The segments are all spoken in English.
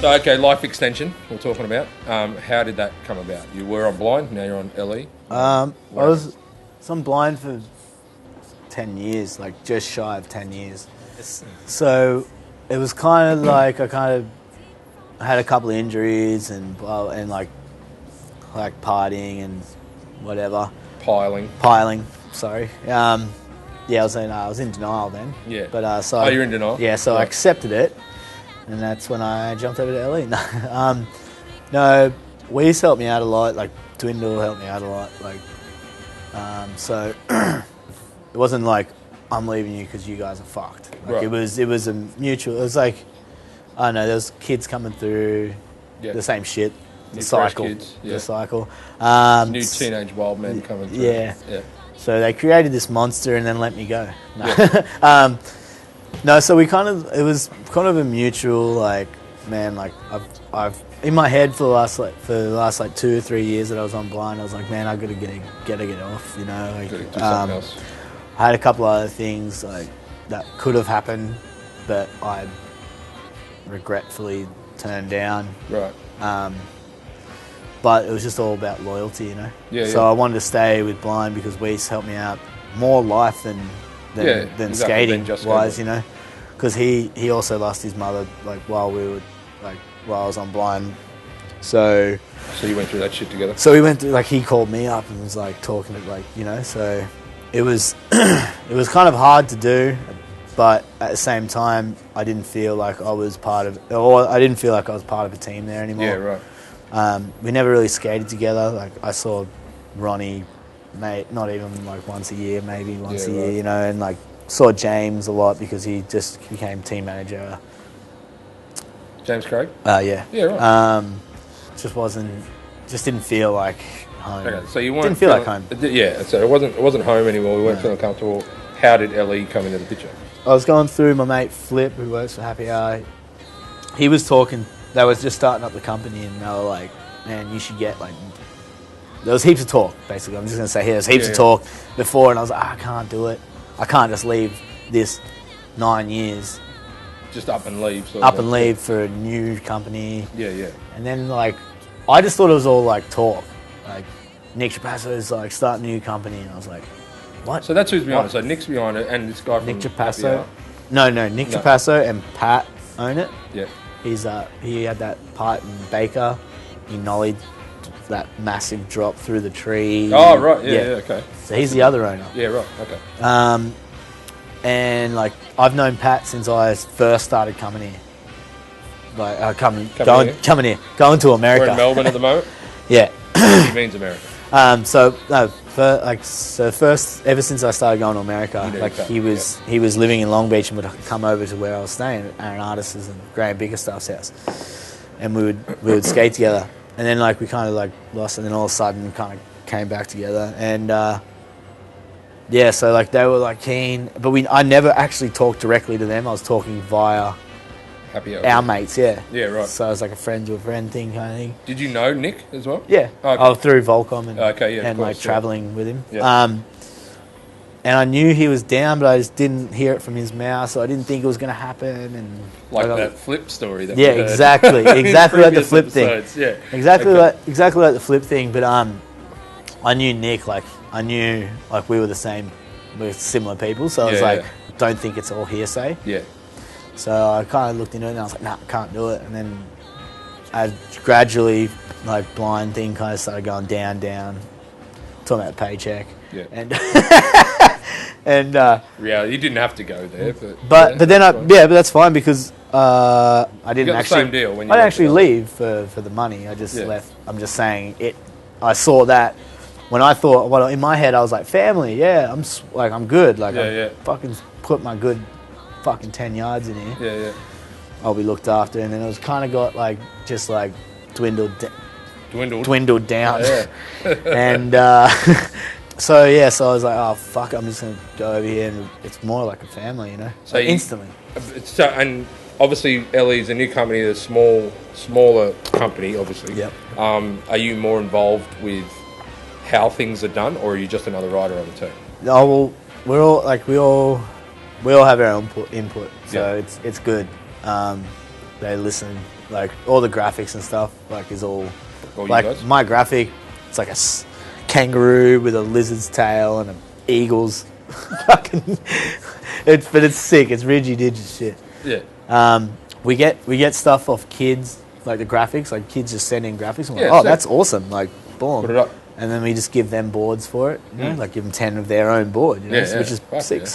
So, okay, life extension we're talking about. How did that come about? You were on blind, now you're on LE. I was on blind for 10 years, like just shy of 10 years. So it was kind of like I had a couple of injuries and like partying and whatever. Piling. Sorry. I was in denial then. Yeah. But you're in denial. Yeah. So I accepted it, and that's when I jumped over to LE. No, Weeze helped me out a lot. Like Dwindle helped me out a lot. Like, so it wasn't like I'm leaving you because you guys are fucked. Like it was a mutual. It was like I don't know. There was kids coming through the same shit. The cycle. Kids, the cycle. New teenage wild men coming through. Yeah. So they created this monster and then let me go. No, no. So it was kind of a mutual, like, man, like I've in my head for the last 2 or 3 years that I was on blind, I was like, man, I gotta get off, you know. Like, do something else. I had a couple of other things like that could have happened, but I regretfully turned down. Right. But it was just all about loyalty, you know. So I wanted to stay with blind because Weeze helped me out more life than skating wise, you know. Because he also lost his mother like while I was on blind. So you went through that shit together. So we went through, like, he called me up and was like talking to, like, you know. So it was it was kind of hard to do, but at the same time I didn't feel like I was part of a team there anymore. Yeah, right. We never really skated together. Like, I saw Ronnie, mate, not even like once a year, maybe once a year, you know, and like saw James a lot because he just became team manager. James Craig? Yeah. Yeah, right. Just didn't feel like home. Okay, so you didn't feel like home. Yeah, so it wasn't home anymore. We weren't feeling comfortable. How did LE come into the picture? I was going through my mate Flip, who works for Happy Hour. He was talking. They was just starting up the company, and they were like, man, you should get, like... There was heaps of talk, basically. I'm just going to say here. There's heaps of talk before, and I was like, I can't do it. I can't just leave this 9 years. Just up and leave. Leave for a new company. Yeah. And then, like, I just thought it was all, like, talk. Like, Nick Trapasso's, like, starting a new company, and I was like, what? So that's who's behind it. So Nick's behind it, and this guy from Nick Trapasso. No, Nick Trapasso and Pat own it. Yeah. He had that part in Baker. He nollied that massive drop through the tree. Oh, right. Yeah, okay. So he's the other owner. Yeah, right. Okay. And, like, I've known Pat since I first started coming here. Like, coming here. Going to America. We're in Melbourne at the moment? Yeah. He means America. First, ever since I started going to America, like, he was living in Long Beach and would come over to where I was staying at Aaron Artis' and Graham Bickerstaff's house, and we would skate together. And then, like, we kind of, like, lost, and then all of a sudden we kind of came back together. And so, like, they were, like, keen, but I never actually talked directly to them. I was talking via our mates. Yeah, right. So it was like a friend to a friend thing kind of thing. Did you know Nick as well? Yeah. Okay. Through Volcom and course, like traveling with him. Yeah. And I knew he was down, but I just didn't hear it from his mouth, so I didn't think it was going to happen. And like that flip story. That exactly like the flip episodes. thing. Yeah, exactly like the flip thing. But I knew Nick, like I knew like we were similar people, so I was like, don't think it's all hearsay. Yeah. So I kind of looked into it and I was like, nah, I can't do it. And then I gradually, like, blind thing kind of started going down, talking about paycheck. Yeah. And yeah, you didn't have to go there, but that's fine because I didn't actually. The same deal when you I didn't actually leave for the money. I just left. I'm just saying it. I saw that when I thought, well, in my head I was like, family. Yeah, I'm good. Like I fucking put my good fucking 10 yards in here. Yeah. I'll be looked after, and then it was kind of got like just like dwindled down. Yeah. And so I was like, oh fuck, I'm just gonna go over here, and it's more like a family, you know. So instantly. So, and obviously LE is a new company, a smaller company, obviously. Yep. Are you more involved with how things are done, or are you just another rider on the team? No, well, we all have our own input, so it's good. They listen like all the graphics and stuff, like is all All you like guys? my graphic. It's like a kangaroo with a lizard's tail and an eagle's fucking. But it's sick. It's Ridgy Digit shit. Yeah. We get stuff off kids, like the graphics, like kids just send in graphics. And we're Yeah, like, oh, sick. that's awesome. Like, boom. Put it up. And then we just give them boards for it, you know, like give them 10 of their own board, you know, Yeah, which is fuck sick. yeah.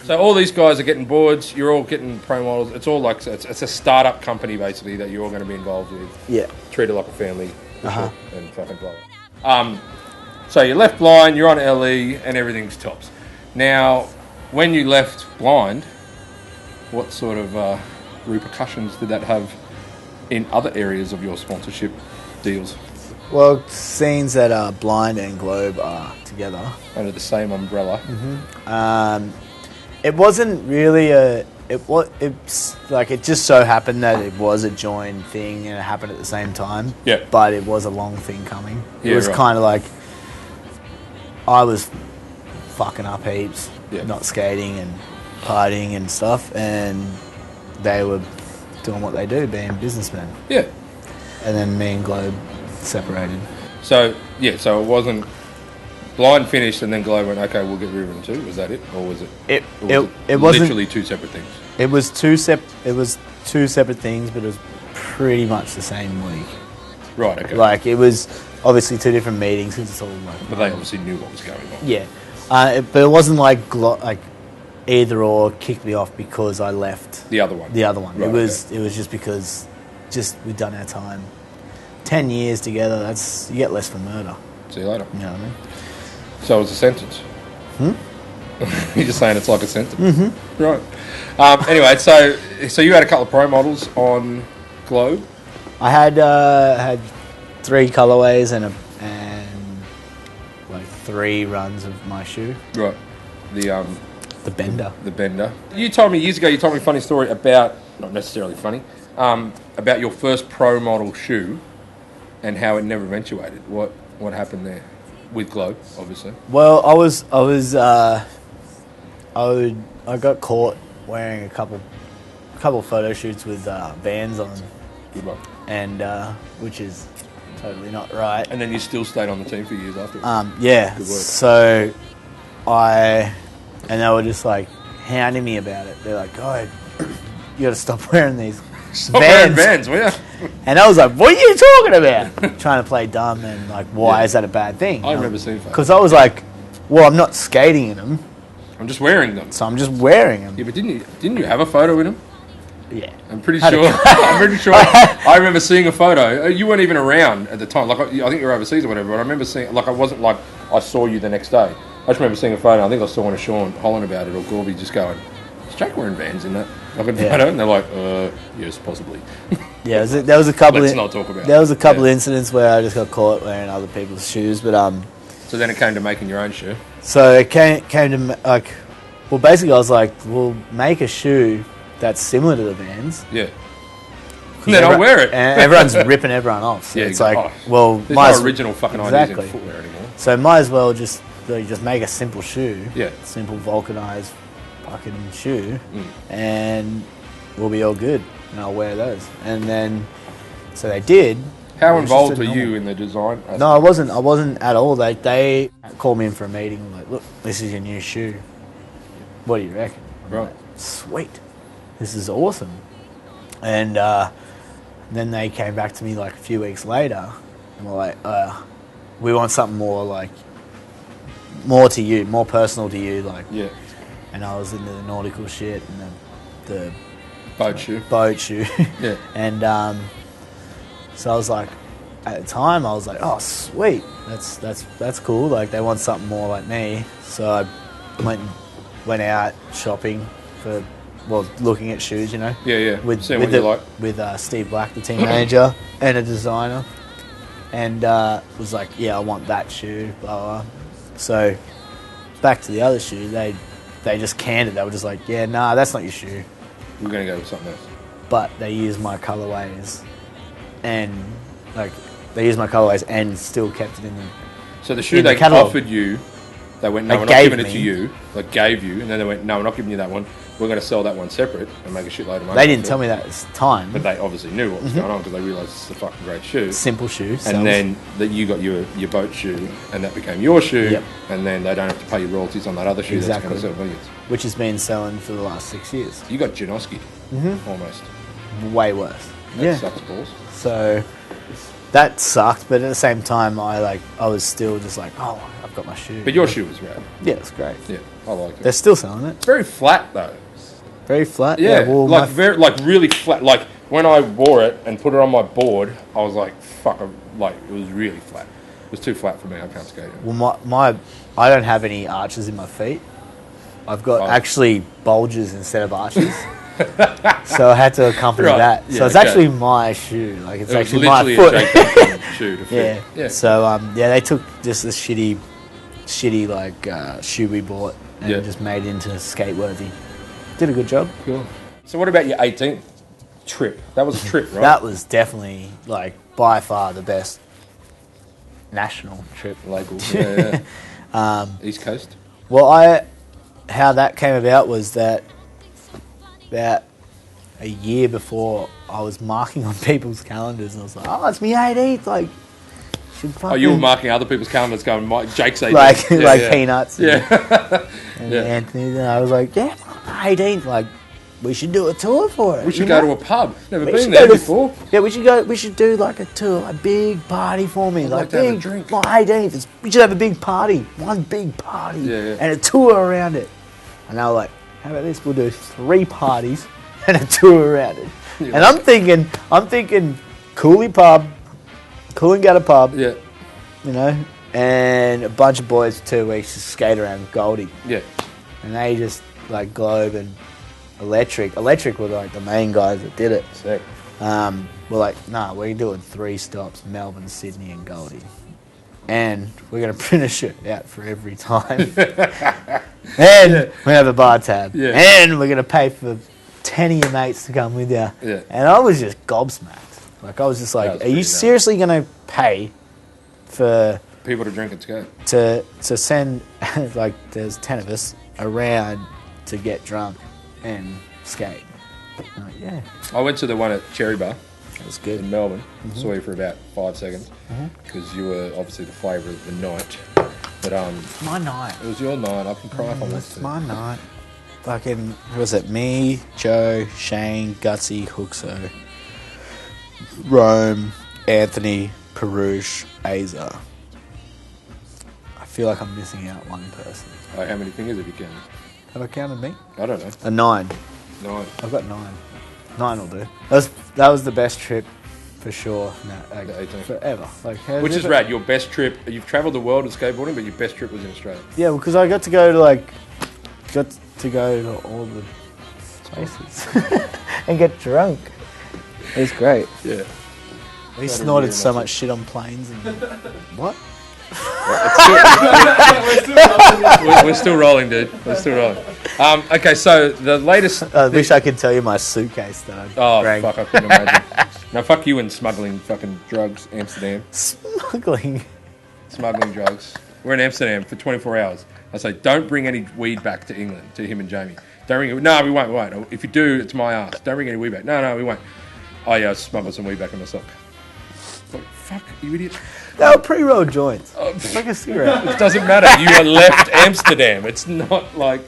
So, all these guys are getting boards. You're all getting pro models. It's all like it's a startup company basically that you're all going to be involved with. yeah. Treat it like a family, for sure, and fucking blow it. So you left Blind. You're on LE, and everything's tops. Now, when you left Blind, what sort of repercussions did that have in other areas of your sponsorship deals? Well, scenes that Blind and Globe are together. Under the same umbrella. It wasn't really it's like it just so happened that it was a joined thing and it happened at the same time. Yeah. But it was a long thing coming. Yeah, It was right. kind of like I was fucking up heaps, Yeah. not skating and partying and stuff, and they were doing what they do, being businessmen. Yeah. And then me and Globe separated. So it wasn't Blind finished and then Globe went, okay, we'll get rid of them too. Was that it, or was it? It wasn't literally two separate things. It was two separate things, but it was pretty much the same week. Right. Okay. Like it was obviously two different meetings because it's all like. But they obviously knew what was going on. Yeah, but it wasn't like either or kicked me off because I left The other one. Right, Right, it was just because we'd done our time. 10 years together. You get less for murder. See you later. You know what I mean? So it was a sentence. You're just saying it's like a sentence. Mm-hmm. Right. Anyway, so you had a couple of pro models on Globe. I had 3 colorways and like 3 runs of my shoe. Right. The Bender. The Bender. You told me years ago. You told me a funny story about, not necessarily funny, about your first pro model shoe, and how it never eventuated. What happened there with Globe, obviously. Well, I got caught wearing a couple photo shoots with Vans on, Good luck. and which is totally not right. And then you still stayed on the team for years after. Yeah. Good work. So they were just like hounding me about it. They're like, "Oh, you got to stop wearing these Stop wearing Vans, will you? And I was like, "What are you talking about?" Trying to play dumb and like, why is that a bad thing? I remember seeing photos. Because I was like, "Well, I'm not skating in them, I'm just wearing them. so I'm just wearing them." Yeah, but didn't you have a photo with him? Yeah. I'm pretty Had a- sure. I'm pretty sure. I remember seeing a photo. You weren't even around at the time. Like I think you were overseas or whatever. But I remember seeing. Like I wasn't like I saw you the next day. I just remember seeing a photo. I think I saw one of Sean Holland about it or Gorby just going, "Is Jake wearing Vans in that?" Like a photo, and they're like, "Yes, possibly." Yeah, there was a couple. Let's not talk about. There was a couple incidents where I just got caught wearing other people's shoes, but So then it came to making your own shoe. So it came to like, well, basically I was like, we'll make a shoe that's similar to the Vans. Yeah. And then I'll wear it. And everyone's ripping everyone off. So Yeah, it's like, oh, well, there's no original fucking ideas exactly. in footwear anymore. So might as well just make a simple shoe. Yeah. Simple vulcanized fucking shoe, and we'll be all good. And I'll wear those. And then, so they did. How It was involved just a were normal- you in the design? No, I wasn't. I wasn't at all. They called me in for a meeting. Like, look, this is your new shoe. What do you reckon? I'm Right. like, sweet. This is awesome. And then they came back to me like a few weeks later, and were like, we want something more to you, more personal to you. Like, Yeah. and I was into the nautical shit and the Boat shoe. boat shoe. Yeah. And so I was like, at the time, I was like, oh, sweet, that's cool. Like they want something more like me. So I went out shopping for, looking at shoes, you know. Yeah, yeah. With Seeing what you like. with Steve Black, the team manager, and a designer, and was like, yeah, I want that shoe, blah blah. So back to the other shoe, they just canned it. They were just like, yeah, nah, that's not your shoe. We're going to go with something else. But they used my colorways, and still kept it in the. So the shoe catalogue. offered you, they went, no, They we're not gave giving it me. to you. Like gave you, and then they went, no, we're not giving you that one. we're going to sell that one separate and make a shitload of money. They didn't tell me that at the time. But they obviously knew what was going on because they realised it's a fucking great shoe. Simple shoe. And then that you got your boat shoe and that became your shoe. Yep. And then they don't have to pay you royalties on that other shoe that's going to sell millions. Which has been selling for the last 6 years. You got Janoski almost. Way worse. That sucks balls. So that sucked, but at the same time, I was still just like, oh, I've got my shoe. But your shoe was rad. Yeah, it's great. Yeah, I like it. They're still selling it. It's very flat though. Very flat. Yeah, well, really flat. Like when I wore it and put it on my board, I was like, fuck, it was really flat. It was too flat for me. I can't skate it. Well, I don't have any arches in my feet. I've got actually bulges instead of arches. So I had to accompany that. So it's actually my shoe. Like it's actually my foot. A shoe to fit. Yeah. So they took just this shitty shoe we bought and just made it into skate worthy. Did a good job. Cool. So what about your 18th trip? That was a trip, right? That was definitely by far the best national trip. Local. Yeah. East Coast. Well, how that came about was that about a year before I was marking on people's calendars and I was like, oh, it's me 18th, you were marking other people's calendars going, Jake's 18th. Like Peanuts. Yeah. And Anthony, and I was like, yeah, 18th, we should do a tour for it. We should go to a pub. Never been there before. Yeah, we should do a tour, a big party for me. I'd like to have a drink. 18th, we should have a big party. One big party. And a tour around it. And they were like, how about this? We'll do 3 parties and a tour around it. And I'm thinking Cooley pub, Coolangatta pub. Yeah. You know, and a bunch of boys for 2 weeks to skate around Goldie. Yeah. And they just Globe and Electric. Electric were the main guys that did it. Sick. We're like, nah, we're doing 3 stops, Melbourne, Sydney and Goldie. And we're going to print a shirt out for every time. And we have a bar tab. Yeah. And we're going to pay for 10 of your mates to come with you. Yeah. And I was just gobsmacked. I was just like, are you seriously going to pay for people to drink and skate? To send, there's 10 of us around to get drunk and skate. Yeah. I went to the one at Cherry Bar. That was good. In Melbourne. Saw you for about 5 seconds because you were obviously the flavour of the night. But my night. It was your night. I can cry if I want to. It's my night. Fucking, who was it? Me, Joe, Shane, Gutsy, Hookso, Rome, Anthony, Perush, Azar. I feel like I'm missing out one person. Oh, how many fingers have you counted? Have I counted me? I don't know. A 9. 9. I've got 9. 9 will do. That was the best trip for sure. Forever. Which is rad. Your best trip. You've travelled the world with skateboarding, but your best trip was in Australia. Yeah, because I got to go to all the places and get drunk. It was great. Yeah. We snorted so much shit on planes and what? We're still rolling, dude. We're still rolling. Okay, so the latest... I wish I could tell you my suitcase that I drank. Fuck, I couldn't imagine. No, fuck you and smuggling fucking drugs, Amsterdam. Smuggling drugs. We're in Amsterdam for 24 hours. I say, don't bring any weed back to England, to him and Jamie. Don't bring it. No, we won't. If you do, it's my ass. Don't bring any weed back. No, we won't. Oh, yeah, I smuggled some weed back in my sock. Like, fuck, you idiot. They were pre-rolled joints. It's like a cigarette. It doesn't matter. You left Amsterdam. It's not like,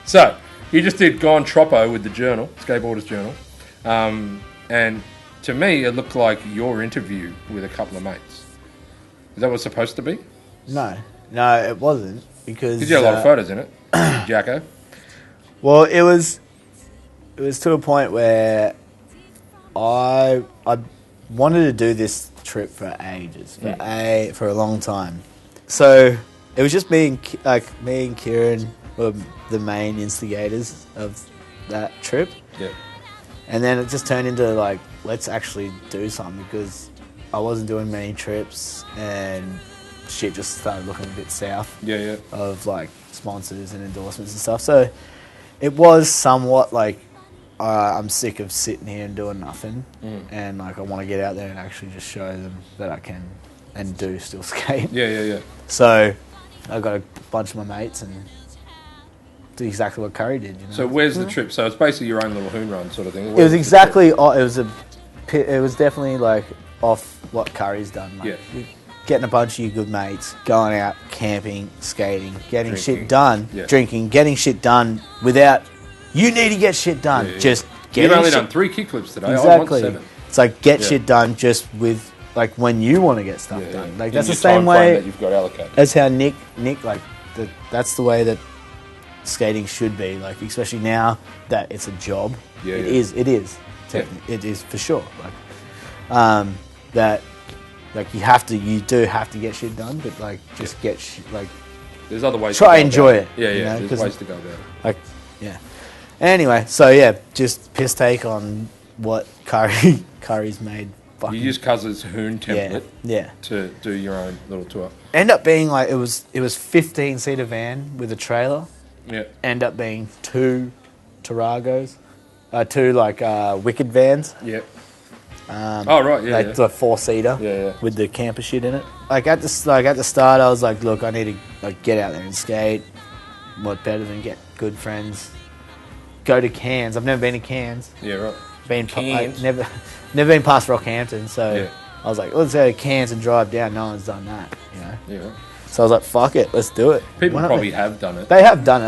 So, you just did Gone Troppo with the Journal, Skateboarders Journal. And to me, it looked like your interview with a couple of mates. Is that what it's supposed to be? No, it wasn't. Because you had a lot of photos in it, Jacko. Well, it was to a point where I wanted to do this trip for ages, for a long time. So it was just me and Kieran were the main instigators of that trip. Yeah. And then it just turned into let's actually do something because I wasn't doing many trips and shit just started looking a bit south. Yeah. Of sponsors and endorsements and stuff. So it was somewhat I'm sick of sitting here and doing nothing, and I want to get out there and actually just show them that I can and do still skate. Yeah. So I got a bunch of my mates and exactly what Curry did. You know? So where's the trip? So it's basically your own little hoon run sort of thing. It was exactly. It was definitely like off what Curry's done. Like, getting a bunch of your good mates, going out, camping, skating, getting shit done, drinking, getting shit done without. You need to get shit done. Just get. You've only done 3 kickflips today. Exactly. I want 7. It's like get shit done just with like when you want to get stuff done. Like that's the same way that you've got allocated. That's how Nick like that's the way that skating should be. Like especially now that it's a job. It is. It is for sure. Like that. Like you do have to get shit done, but like just get like. There's other ways. Try to enjoy it. Yeah, you know, there's ways to go about it. Like, yeah. Anyway, so just piss take on what Curry's made. You use Cuz's hoon template. To do your own little tour. End up being like it was 15-seater van with a trailer. Yeah. End up being 2 Taragos, 2 like Wicked vans. Yeah. Like the 4-seater with the camper shit in it. Like at the start, I was like, look, I need to like get out there and skate. What better than get good friends? Go to Cairns. I've never been to Cairns. Yeah, right. Never been past Rockhampton, so I was like, let's go to Cairns and drive down. No one's done that, you know. Yeah. So I was like, fuck it, let's do it. People probably have done it. They have done it.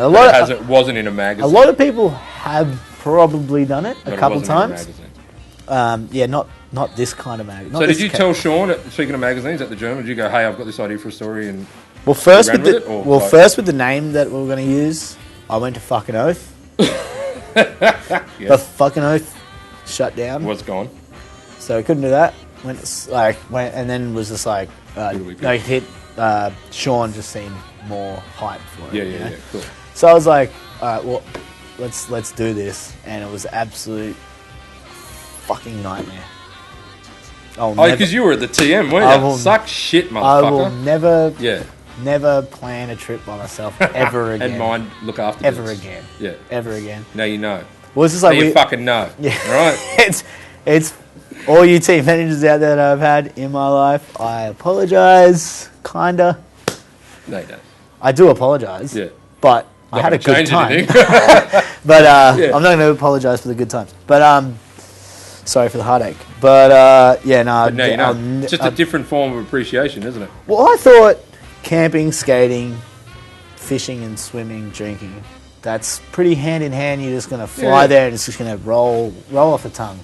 It wasn't in a magazine. A lot of people have probably done it a couple times. Not this kind of magazine. So did you tell Sean, speaking of magazines, at the Journal, did you go, hey, I've got this idea for a story, and first with the name that we were going to use, I went to fucking Oath. The fucking Oath shut down. Was gone. So I couldn't do that. Went and then was just like Sean just seemed more hyped for it. Yeah, cool. So I was like, all right, well, let's do this, and it was absolute fucking nightmare. Because you were at the TM, weren't you? Suck shit, motherfucker. I will never plan a trip by myself ever again. And mind look after ever again. Yeah. Ever again. Now you know. Well, it's just like you fucking know. Yeah. Right? It's all you team managers out there that I've had in my life. I apologise, kinda. No, you don't. I do apologise. Yeah. But I had a good time. But I'm not going to apologise for the good times. But sorry for the heartache. But just a different form of appreciation, isn't it? Well, I thought camping, skating, fishing and swimming, drinking, that's pretty hand in hand. You're just going to fly there and it's just going to roll off the tongue.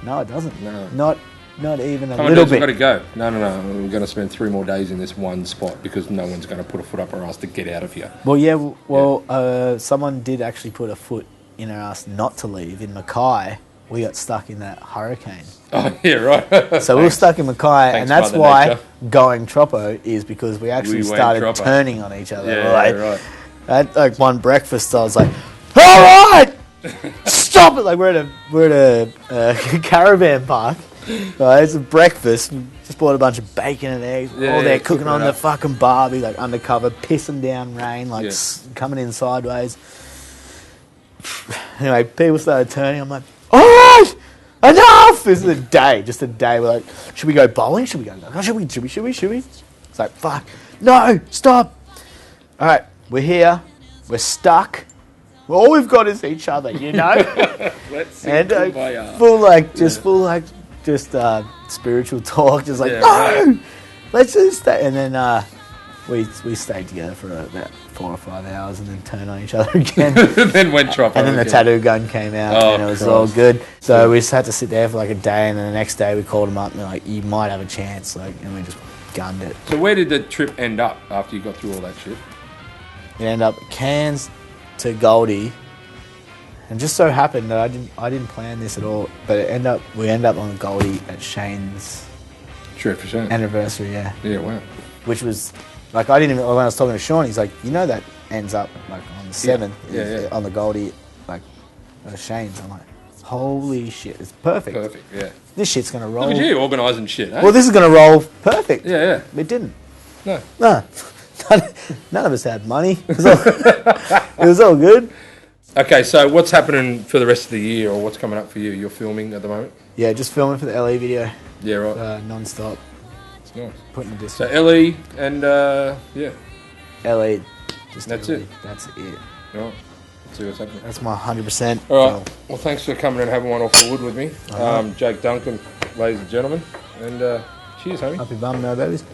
No, it doesn't. No. Not even a little bit. We've got to go. No. We're going to spend 3 more days in this one spot because no one's going to put a foot up our ass to get out of here. Well, someone did actually put a foot in our ass not to leave. In Mackay, we got stuck in that hurricane. Oh, yeah, right. So we were stuck in Mackay, and that's why going Troppo is because we actually started turning on each other. Yeah, right. At like one breakfast, I was like, all right, stop it. Like we're at a caravan park. Right, it's a breakfast. We just bought a bunch of bacon and eggs. They're cooking on the fucking barbie, like undercover, pissing down rain, like coming in sideways. Anyway, people started turning. I'm like, all right, enough. This is a day, just a day. We're like, should we go bowling? Should we go? Should we? It's like, fuck, no, stop. All right, we're here. We're stuck. All we've got is each other, you know. Let's see. And just spiritual talk, just like no, let's just stay. And then we stayed together for about 4 or 5 hours, and then turned on each other again. Then went Troppo. And then the tattoo gun came out, and it was all good. So we just had to sit there for like a day, and then the next day we called him up, and they're like, "You might have a chance," like, and we just gunned it. So where did the trip end up after you got through all that shit? It ended up Cairns to Goldie. And just so happened that I didn't plan this at all, but we ended up on Goldie at Shane's anniversary, Yeah, wow. Which was like when I was talking to Sean, he's like, you know, that ends up like on the 7th on the Goldie, like Shane's. I'm like, holy shit, it's perfect. Perfect, yeah. This shit's gonna roll. Look at you organising shit, eh? Well, this is gonna roll perfect. Yeah. It didn't. No. None of us had money. It was all good. Okay, so what's happening for the rest of the year, or what's coming up for you? You're filming at the moment? Yeah, just filming for the LE video. Yeah, right. Non-stop. Nice. Putting a disc. So LE and, LE. That's it? That's it. All right. Let's see what's happening. That's my 100%. All right. Well, thanks for coming and having one off the wood with me. Jake Duncombe, ladies and gentlemen. And cheers, homie. Happy bum, no babies.